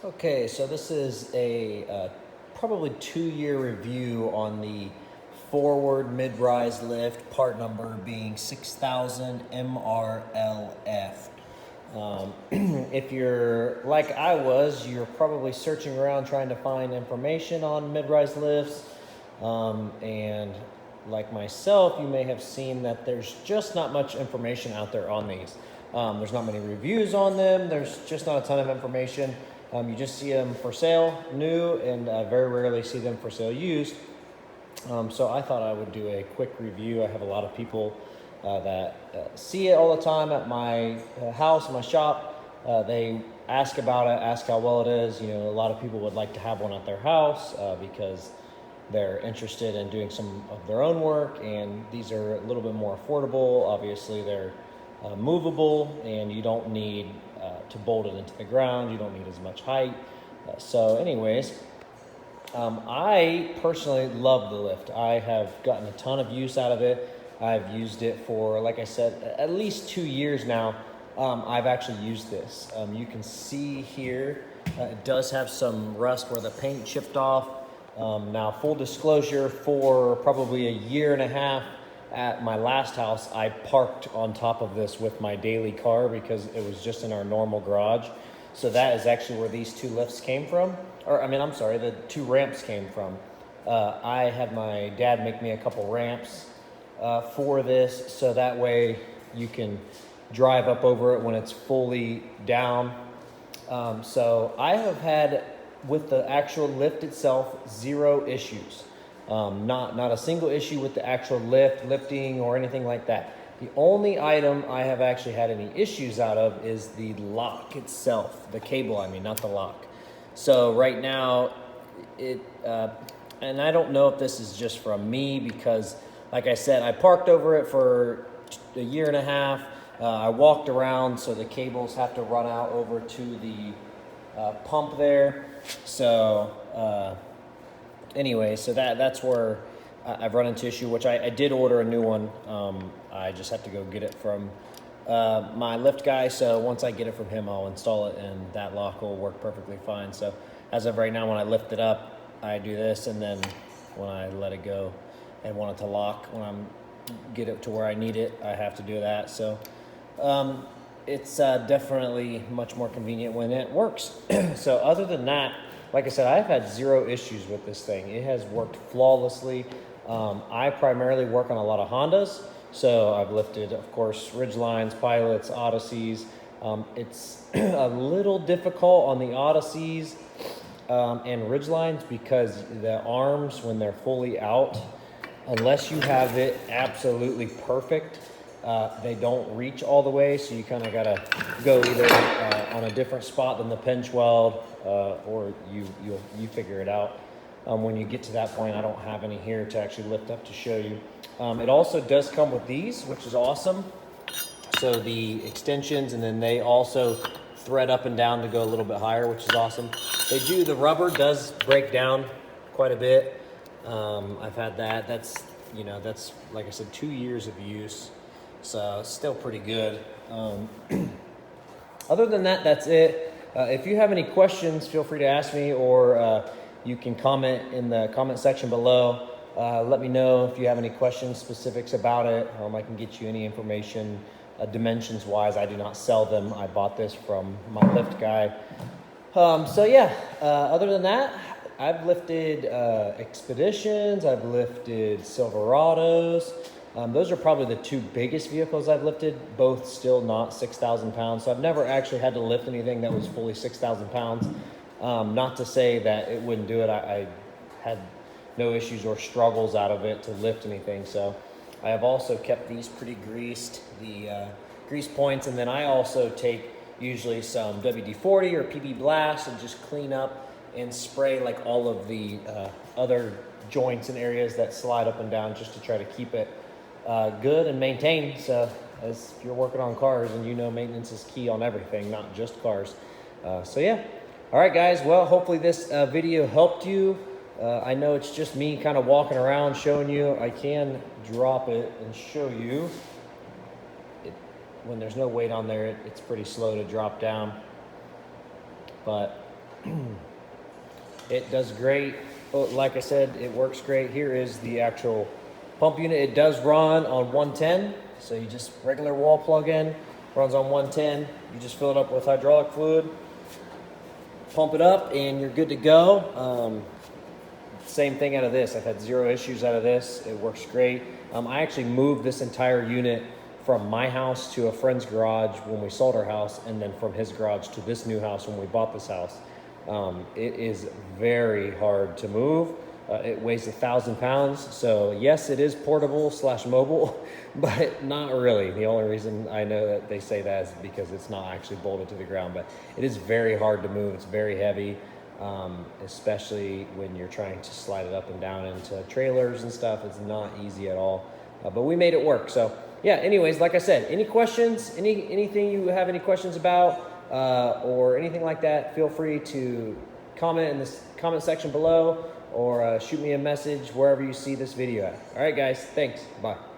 Okay, so this is a probably 2-year review on the forward mid-rise lift, part number being 6000 MRLF. If you're like I was, you're probably searching around trying to find information on mid-rise lifts, and like myself, you may have seen that there's just not much information out there on these. There's not many reviews on them. There's just not a ton of information. You just see them for sale, new, and very rarely see them for sale used. So I thought I would do a quick review. I have a lot of people that see it all the time at my house, my shop. They ask about it, ask how well it is. You know, a lot of people would like to have one at their house because they're interested in doing some of their own work, and these are a little bit more affordable. Obviously, they're movable, and you don't need to bolt it into the ground. You don't need as much height. So anyways, I personally love the lift. I have gotten a ton of use out of it. I've used it for, like I said, at least 2 years now. I've actually used this. You can see here, it does have some rust where the paint chipped off. Now, full disclosure, for probably a year and a half at my last house, I parked on top of this with my daily car because it was just in our normal garage. So that is actually where these two lifts came from. I'm sorry, the two ramps came from. I had my dad make me a couple ramps for this, so that way you can drive up over it when it's fully down. So I have had, with the actual lift itself, 0 issues. Not a single issue with the actual lifting or anything like that. The only item I have actually had any issues out of is the lock itself, the cable, not the lock. So right now, and I don't know if this is just from me because, like I said, I parked over it for a year and a half. I walked around, so the cables have to run out over to the pump there. So anyway, so that's where I've run into issue, which I did order a new one. I just have to go get it from my lift guy. So once I get it from him, I'll install it, and that lock will work perfectly fine. So as of right now, when I lift it up, I do this, and then when I let it go and want it to lock, when I'm get it to where I need it, I have to do that. So it's definitely much more convenient when it works. So other than that, like I said, I've had 0 issues with this thing. It has worked flawlessly. I primarily work on a lot of Hondas, so I've lifted, of course, Ridgelines, Pilots, Odysseys. It's a little difficult on the Odysseys and Ridgelines because the arms, when they're fully out, unless you have it absolutely perfect, they don't reach all the way, so you kind of got to go either on a different spot than the pinch weld, or you figure it out. When you get to that point, I don't have any here to actually lift up to show you. It also does come with these, which is awesome. So the extensions, and then they also thread up and down to go a little bit higher, which is awesome. The rubber does break down quite a bit. I've had that. That's like I said, 2 years of use. So still pretty good. Other than that, that's it. If you have any questions, feel free to ask me, or you can comment in the comment section below. Let me know if you have any questions, specifics about it. I can get you any information, dimensions wise. I do not sell them. I bought this from my lift guy. Other than that, I've lifted Expeditions. I've lifted Silverados. Those are probably the 2 biggest vehicles I've lifted, both still not 6,000 pounds. So I've never actually had to lift anything that was fully 6,000 pounds. Not to say that it wouldn't do it. I had no issues or struggles out of it to lift anything. So I have also kept these pretty greased, the grease points. And then I also take usually some WD-40 or PB Blast and just clean up and spray like all of the other joints and areas that slide up and down, just to try to keep it good and maintained. So as you're working on cars, and maintenance is key on everything, not just cars. All right, guys. Well, hopefully this video helped you. I know it's just me kind of walking around showing you. I can drop it and show you. When there's no weight on there, it's pretty slow to drop down. But It does great. Like I said, it works great. Here is the actual pump unit. It does run on 110, so you just regular wall plug in, runs on 110. You just fill it up with hydraulic fluid, pump it up, and you're good to go. Same thing out of this. I've had zero issues out of this. It works great. I actually moved this entire unit from my house to a friend's garage when we sold our house, and then from his garage to this new house when we bought this house. It is very hard to move. It weighs 1,000 pounds. So yes, it is portable / mobile, but not really. The only reason I know that they say that is because it's not actually bolted to the ground, but it is very hard to move. It's very heavy, especially when you're trying to slide it up and down into trailers and stuff. It's not easy at all, but we made it work. So yeah, anyways, like I said, any questions, anything you have any questions about, or anything like that, feel free to comment in this comment section below, or shoot me a message wherever you see this video at. All right, guys, thanks. Bye.